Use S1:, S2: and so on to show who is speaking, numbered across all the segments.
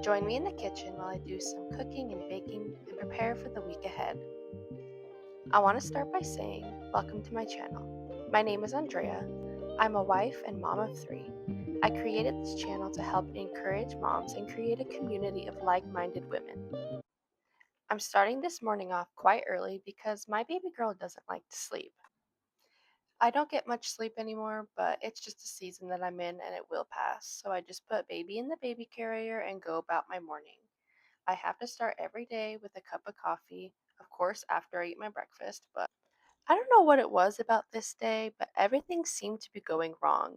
S1: Join me in the kitchen while I do some cooking and baking and prepare for the week ahead. I want to start by saying, welcome to my channel. My name is Andrea. I'm a wife and mom of three. I created this channel to help encourage moms and create a community of like minded women. I'm starting this morning off quite early because my baby girl doesn't like to sleep. I don't get much sleep anymore, but it's just a season that I'm in and it will pass. So I just put baby in the baby carrier and go about my morning. I have to start every day with a cup of coffee, of course, after I eat my breakfast, but I don't know what it was about this day, but everything seemed to be going wrong.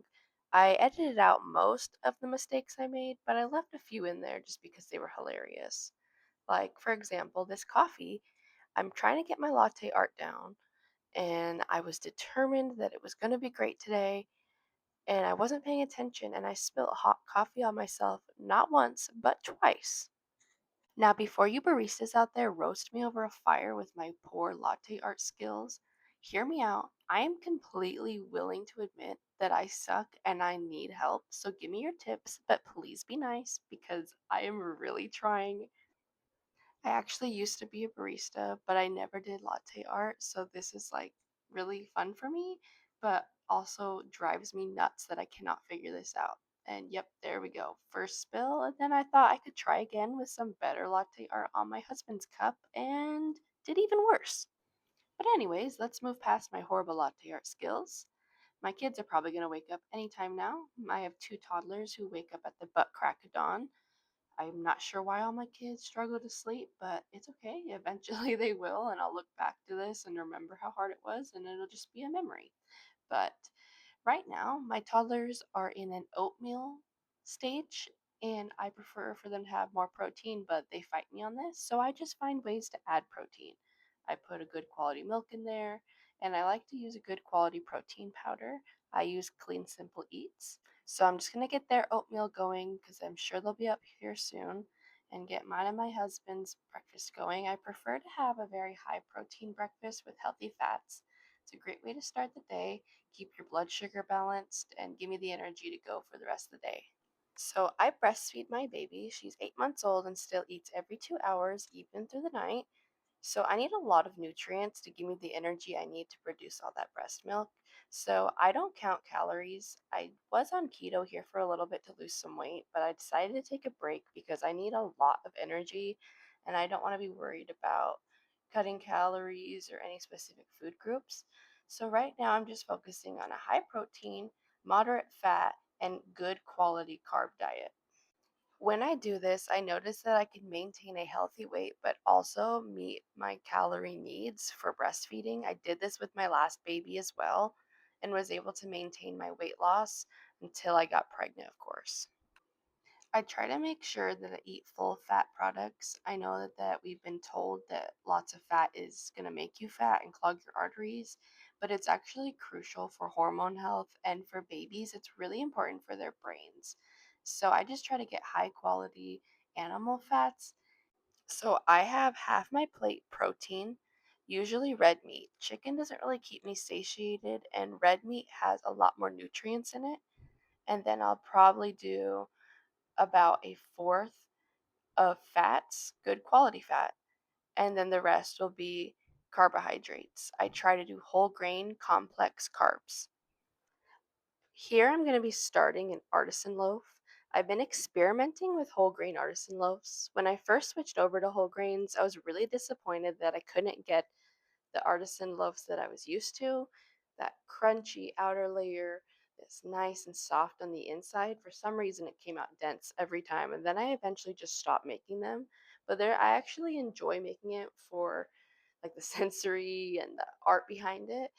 S1: I edited out most of the mistakes I made, but I left a few in there just because they were hilarious. Like, for example, this coffee, I'm trying to get my latte art down, and I was determined that it was going to be great today, and I wasn't paying attention, and I spilled hot coffee on myself not once, but twice. Now, before you baristas out there roast me over a fire with my poor latte art skills, hear me out. I am completely willing to admit that I suck and I need help. So give me your tips, but please be nice because I am really trying. I actually used to be a barista, but I never did latte art. So this is like really fun for me, but also drives me nuts that I cannot figure this out. And yep, there we go. First spill, and then I thought I could try again with some better latte art on my husband's cup and did even worse. But anyways, let's move past my horrible latte art skills. My kids are probably going to wake up anytime now. I have two toddlers who wake up at the butt crack of dawn. I'm not sure why all my kids struggle to sleep, but it's okay. Eventually they will, and I'll look back to this and remember how hard it was, and it'll just be a memory. But right now, my toddlers are in an oatmeal stage, and I prefer for them to have more protein, but they fight me on this, so I just find ways to add protein. I put a good quality milk in there, and I like to use a good quality protein powder. I use Clean Simple Eats. So I'm just gonna get their oatmeal going because I'm sure they'll be up here soon and get mine and my husband's breakfast going. I prefer to have a very high protein breakfast with healthy fats. It's a great way to start the day, keep your blood sugar balanced, and give me the energy to go for the rest of the day. So I breastfeed my baby. She's 8 months old and still eats every 2 hours, even through the night. So I need a lot of nutrients to give me the energy I need to produce all that breast milk. So I don't count calories. I was on keto here for a little bit to lose some weight, but I decided to take a break because I need a lot of energy and I don't want to be worried about cutting calories or any specific food groups. So right now I'm just focusing on a high protein, moderate fat, and good quality carb diet. When I do this, I notice that I can maintain a healthy weight, but also meet my calorie needs for breastfeeding. I did this with my last baby as well and was able to maintain my weight loss until I got pregnant, of course. I try to make sure that I eat full fat products. I know that we've been told that lots of fat is going to make you fat and clog your arteries, but it's actually crucial for hormone health and for babies. It's really important for their brains. So I just try to get high quality animal fats. So I have half my plate protein, usually red meat. Chicken doesn't really keep me satiated, and red meat has a lot more nutrients in it. And then I'll probably do about a fourth of fats, good quality fat, and then the rest will be carbohydrates. I try to do whole grain complex carbs. Here I'm going to be starting an artisan loaf. I've been experimenting with whole grain artisan loaves. When I first switched over to whole grains, I was really disappointed that I couldn't get the artisan loaves that I was used to, that crunchy outer layer that's nice and soft on the inside. For some reason, it came out dense every time, and then I eventually just stopped making them. But there, I actually enjoy making it for like the sensory and the art behind it.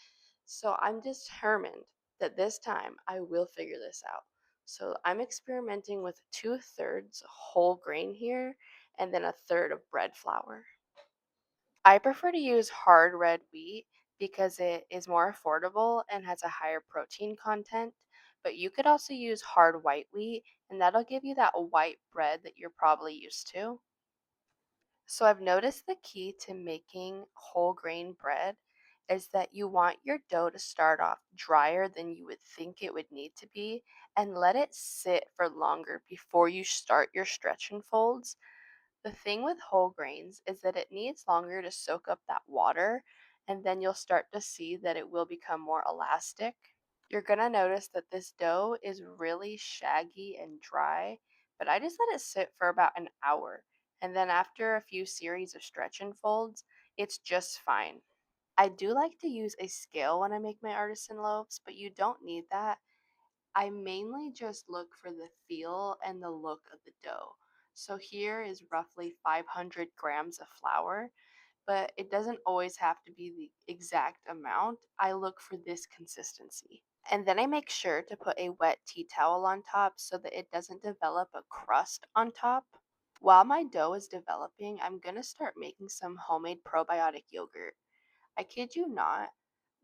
S1: So I'm determined that this time I will figure this out. So I'm experimenting with 2/3 whole grain here and then a third of bread flour. I prefer to use hard red wheat because it is more affordable and has a higher protein content. But you could also use hard white wheat, and that'll give you that white bread that you're probably used to. So I've noticed the key to making whole grain bread is that you want your dough to start off drier than you would think it would need to be and let it sit for longer before you start your stretch and folds. The thing with whole grains is that it needs longer to soak up that water, and then you'll start to see that it will become more elastic. You're gonna notice that this dough is really shaggy and dry, but I just let it sit for about an hour. And then after a few series of stretch and folds, it's just fine. I do like to use a scale when I make my artisan loaves, but you don't need that. I mainly just look for the feel and the look of the dough. So here is roughly 500 grams of flour, but it doesn't always have to be the exact amount. I look for this consistency. And then I make sure to put a wet tea towel on top so that it doesn't develop a crust on top. While my dough is developing, I'm going to start making some homemade probiotic yogurt. I kid you not,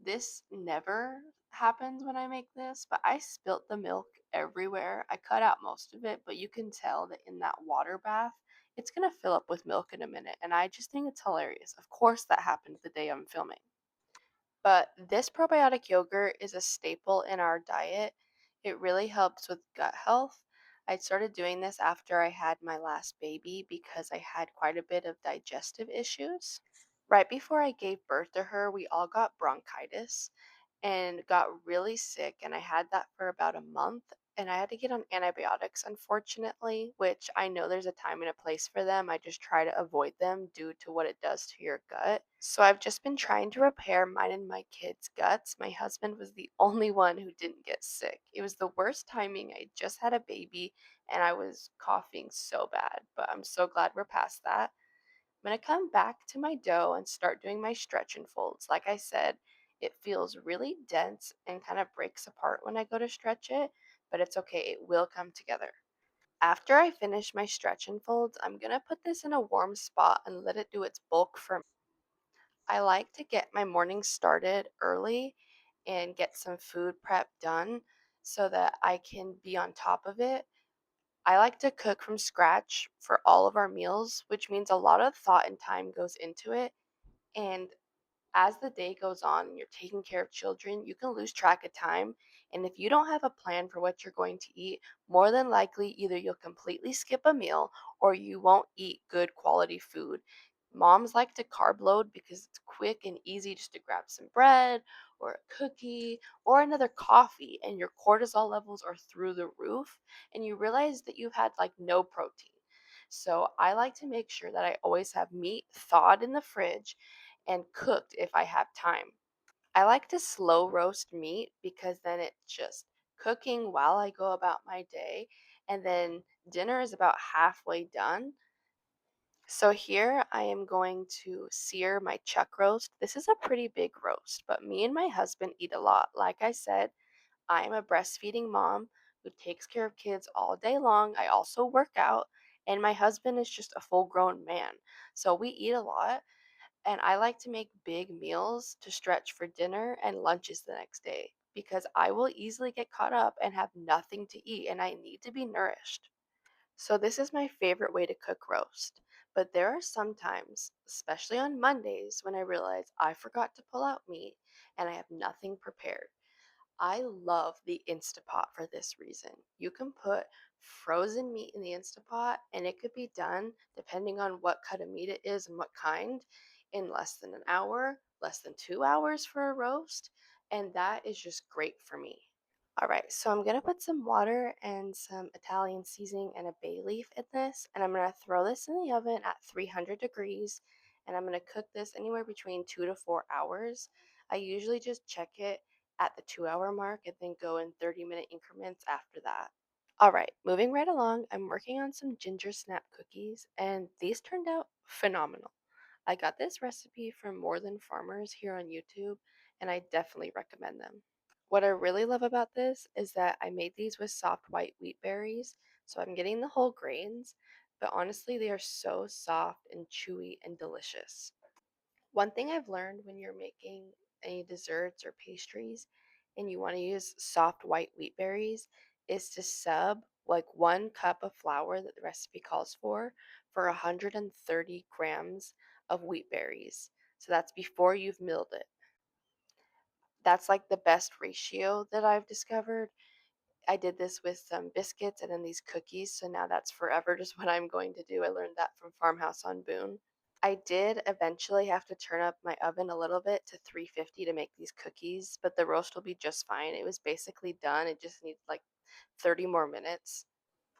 S1: this never happens when I make this, but I spilt the milk everywhere. I cut out most of it, but you can tell that in that water bath, it's gonna fill up with milk in a minute, and I just think it's hilarious. Of course, that happened the day I'm filming. But this probiotic yogurt is a staple in our diet. It really helps with gut health. I started doing this after I had my last baby because I had quite a bit of digestive issues. Right before I gave birth to her, we all got bronchitis and got really sick, and I had that for about a month, and I had to get on antibiotics, unfortunately, which I know there's a time and a place for them. I just try to avoid them due to what it does to your gut. So I've just been trying to repair mine and my kids' guts. My husband was the only one who didn't get sick. It was the worst timing. I just had a baby and I was coughing so bad, but I'm so glad we're past that. I'm going to come back to my dough and start doing my stretch and folds. Like I said, it feels really dense and kind of breaks apart when I go to stretch it, but it's okay. It will come together. After I finish my stretch and folds, I'm going to put this in a warm spot and let it do its bulk for me. I like to get my morning started early and get some food prep done so that I can be on top of it. I like to cook from scratch for all of our meals, which means a lot of thought and time goes into it. And as the day goes on and you're taking care of children, you can lose track of time. And if you don't have a plan for what you're going to eat, more than likely, either you'll completely skip a meal or you won't eat good quality food. Moms like to carb load because it's quick and easy just to grab some bread or a cookie or another coffee, and your cortisol levels are through the roof, and you realize that you've had like no protein. So I like to make sure that I always have meat thawed in the fridge and cooked if I have time. I like to slow roast meat because then it's just cooking while I go about my day, and then dinner is about halfway done. So here I am going to sear my chuck roast. This is a pretty big roast, but me and my husband eat a lot. Like I said, I'm a breastfeeding mom who takes care of kids all day long. I also work out, and my husband is just a full grown man. So we eat a lot, and I like to make big meals to stretch for dinner and lunches the next day because I will easily get caught up and have nothing to eat, and I need to be nourished. So, this is my favorite way to cook roast. But there are some times, especially on Mondays, when I realize I forgot to pull out meat and I have nothing prepared. I love the Instapot for this reason. You can put frozen meat in the Instapot, and it could be done, depending on what cut of meat it is and what kind, in less than an hour, less than 2 hours for a roast. And that is just great for me. All right, so I'm gonna put some water and some Italian seasoning and a bay leaf in this, and I'm gonna throw this in the oven at 300 degrees, and I'm gonna cook this anywhere between 2 to 4 hours. I usually just check it at the 2 hour mark and then go in 30-minute increments after that. All right, moving right along, I'm working on some ginger snap cookies, and these turned out phenomenal. I got this recipe from More Than Farmers here on YouTube, and I definitely recommend them. What I really love about this is that I made these with soft white wheat berries, so I'm getting the whole grains, but honestly, they are so soft and chewy and delicious. One thing I've learned when you're making any desserts or pastries and you want to use soft white wheat berries is to sub like 1 cup of flour that the recipe calls for 130 grams of wheat berries. So that's before you've milled it. That's like the best ratio that I've discovered. I did this with some biscuits and then these cookies, so now that's forever just what I'm going to do. I learned that from Farmhouse on Boone. I did eventually have to turn up my oven a little bit to 350 to make these cookies, but the roast will be just fine. It was basically done. It just needs like 30 more minutes.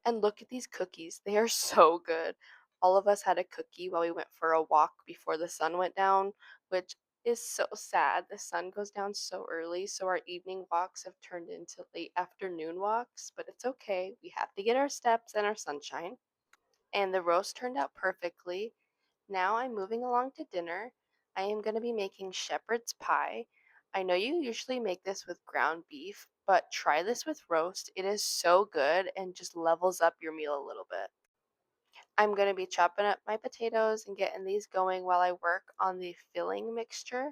S1: And look at these cookies. They are so good. All of us had a cookie while we went for a walk before the sun went down, which is so sad. The sun goes down so early, so our evening walks have turned into late afternoon walks, but it's okay. We have to get our steps and our sunshine. And the roast turned out perfectly. Now I'm moving along to dinner. I am going to be making shepherd's pie. I know you usually make this with ground beef, but try this with roast. It is so good and just levels up your meal a little bit. I'm going to be chopping up my potatoes and getting these going while I work on the filling mixture.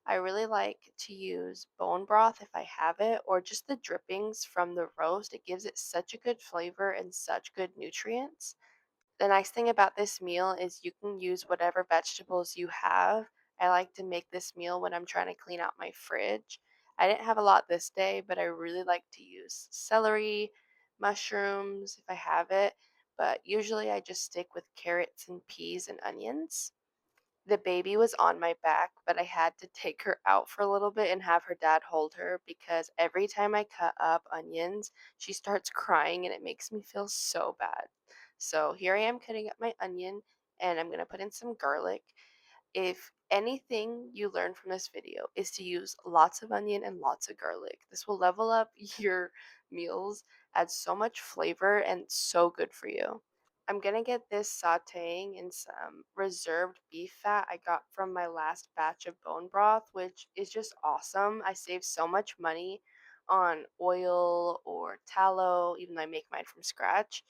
S1: I really like to use bone broth if I have it, or just the drippings from the roast. It gives it such a good flavor and such good nutrients. The nice thing about this meal is you can use whatever vegetables you have. I like to make this meal when I'm trying to clean out my fridge. I didn't have a lot this day, but I really like to use celery, mushrooms if I have it, but usually I just stick with carrots and peas and onions. The baby was on my back, but I had to take her out for a little bit and have her dad hold her because every time I cut up onions, she starts crying and it makes me feel so bad. So here I am cutting up my onion and I'm going to put in some garlic. If anything you learn from this video is to use lots of onion and lots of garlic, this will level up your meals, add so much flavor, and so good for you. I'm gonna get this sauteing in some reserved beef fat I got from my last batch of bone broth, which is just awesome. I save so much money on oil or tallow, even though I make mine from scratch,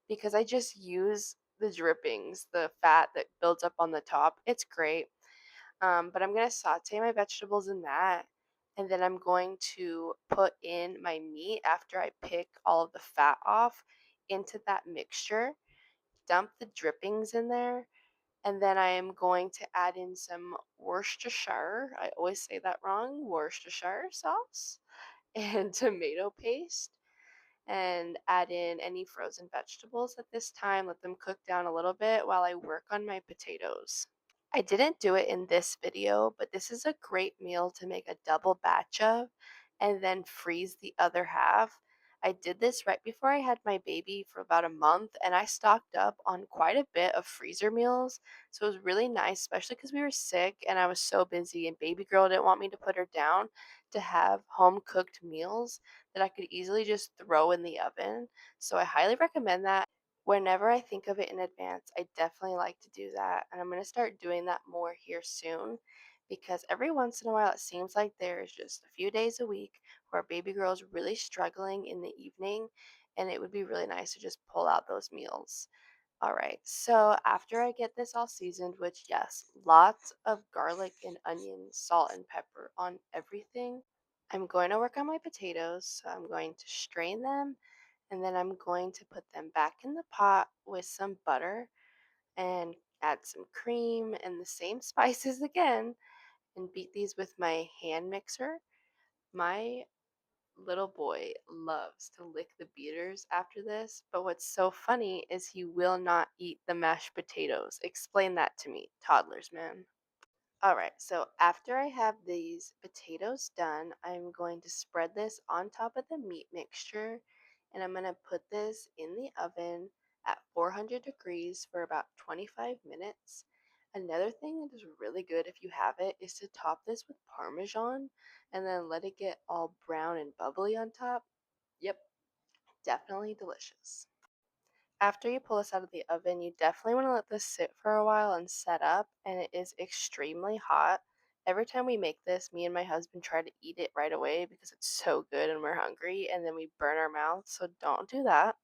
S1: because I just use the drippings, the fat that builds up on the top. It's great. But I'm gonna saute my vegetables in that, and then I'm going to put in my meat after I pick all of the fat off into that mixture, dump the drippings in there, and then I am going to add in some Worcestershire. I always say that wrong. Worcestershire sauce and tomato paste, and add in any frozen vegetables at this time. Let them cook down a little bit while I work on my potatoes. I didn't do it in this video, but this is a great meal to make a double batch of and then freeze the other half. I did this right before I had my baby for about a month, and I stocked up on quite a bit of freezer meals. So it was really nice, especially because we were sick and I was so busy, and baby girl didn't want me to put her down, to have home cooked meals that I could easily just throw in the oven. So I highly recommend that. Whenever I think of it in advance, I definitely like to do that, and I'm going to start doing that more here soon, because every once in a while it seems like there's just a few days a week where baby girl is really struggling in the evening, and it would be really nice to just pull out those meals. All right, so after I get this all seasoned, which, yes, lots of garlic and onion, salt, and pepper on everything, I'm going to work on my potatoes. So I'm going to strain them, and then I'm going to put them back in the pot with some butter and add some cream and the same spices again, and beat these with my hand mixer. My little boy loves to lick the beaters after this, but what's so funny is he will not eat the mashed potatoes. Explain that to me, toddlers, man. All right, so after I have these potatoes done, I'm going to spread this on top of the meat mixture, and I'm going to put this in the oven at 400 degrees for about 25 minutes. Another thing that is really good if you have it is to top this with Parmesan and then let it get all brown and bubbly on top. Yep, definitely delicious. After you pull this out of the oven, you definitely want to let this sit for a while and set up, and it is extremely hot. Every time we make this, me and my husband try to eat it right away because it's so good and we're hungry, and then we burn our mouths, so don't do that.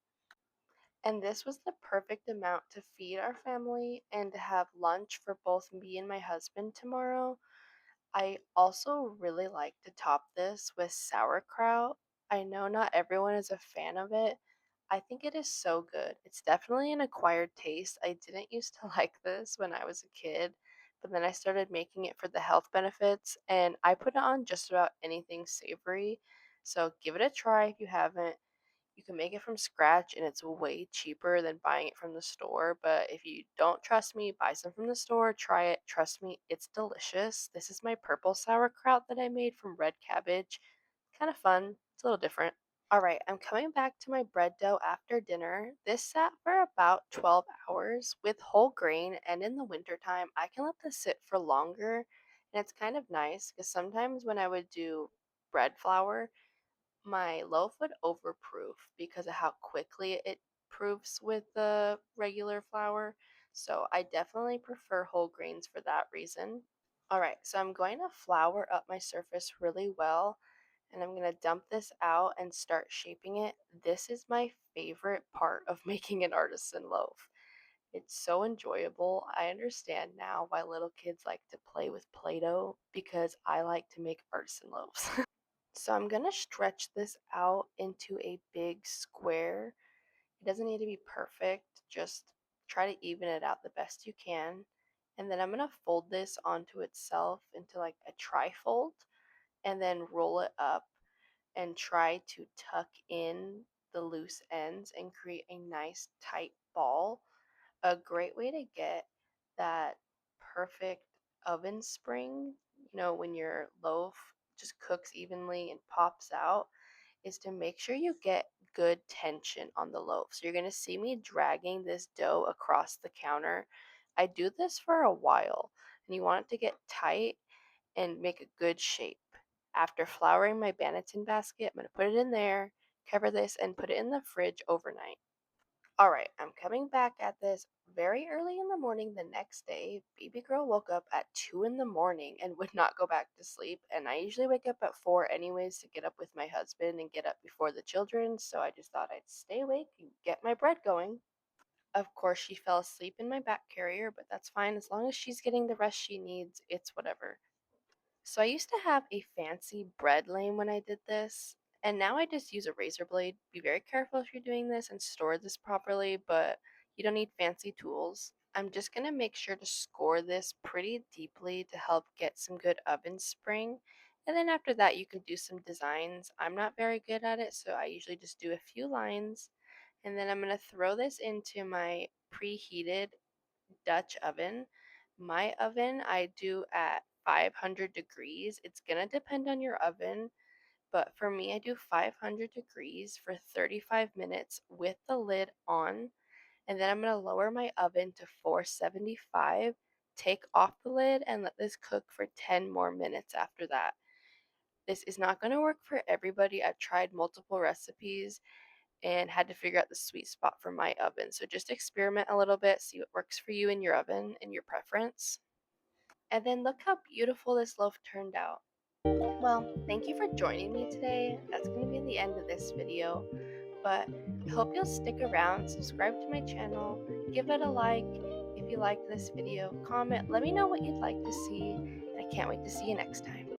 S1: And this was the perfect amount to feed our family and to have lunch for both me and my husband tomorrow. I also really like to top this with sauerkraut. I know not everyone is a fan of it. I think it is so good. It's definitely an acquired taste. I didn't used to like this when I was a kid, but then I started making it for the health benefits, and I put it on just about anything savory. So give it a try if you haven't. You can make it from scratch and it's way cheaper than buying it from the store. But if you don't trust me, buy some from the store, try it. Trust me, it's delicious. This is my purple sauerkraut that I made from red cabbage. Kind of fun, it's a little different. All right, I'm coming back to my bread dough after dinner. This sat for about 12 hours with whole grain, and in the wintertime, I can let this sit for longer. And it's kind of nice because sometimes when I would do bread flour, my loaf would overproof because of how quickly it proofs with the regular flour. So I definitely prefer whole grains for that reason. All right, so I'm going to flour up my surface really well, and I'm going to dump this out and start shaping it. This is my favorite part of making an artisan loaf. It's so enjoyable. I understand now why little kids like to play with Play Doh because I like to make artisan loaves. So I'm going to stretch this out into a big square. It doesn't need to be perfect, just try to even it out the best you can. And then I'm going to fold this onto itself into like a trifold and then roll it up and try to tuck in the loose ends and create a nice tight ball. A great way to get that perfect oven spring, when your loaf just cooks evenly and pops out, is to make sure you get good tension on the loaf. So you're going to see me dragging this dough across the counter. I do this for a while, and you want it to get tight and make a good shape. After flouring my Banneton basket, I'm going to put it in there, cover this, and put it in the fridge overnight. All right, I'm coming back at this very early in the morning the next day. Baby girl woke up at 2 in the morning and would not go back to sleep. And I usually wake up at 4 anyways to get up with my husband and get up before the children. So I just thought I'd stay awake and get my bread going. Of course, she fell asleep in my back carrier, but that's fine. As long as she's getting the rest she needs, it's whatever. So I used to have a fancy bread lane when I did this, and now I just use a razor blade. Be very careful if you're doing this and store this properly, but you don't need fancy tools. I'm just going to make sure to score this pretty deeply to help get some good oven spring. And then after that, you can do some designs. I'm not very good at it, so I usually just do a few lines. And then I'm going to throw this into my preheated Dutch oven. My oven I do at 500 degrees. It's going to depend on your oven, but for me, I do 500 degrees for 35 minutes with the lid on. And then I'm going to lower my oven to 475, take off the lid, and let this cook for 10 more minutes after that. This is not going to work for everybody. I've tried multiple recipes and had to figure out the sweet spot for my oven. So just experiment a little bit, see what works for you in your oven and your preference. And then look how beautiful this loaf turned out. Well, thank you for joining me today. That's going to be the end of this video, but I hope you'll stick around, subscribe to my channel, give it a like if you liked this video, comment, let me know what you'd like to see, and I can't wait to see you next time.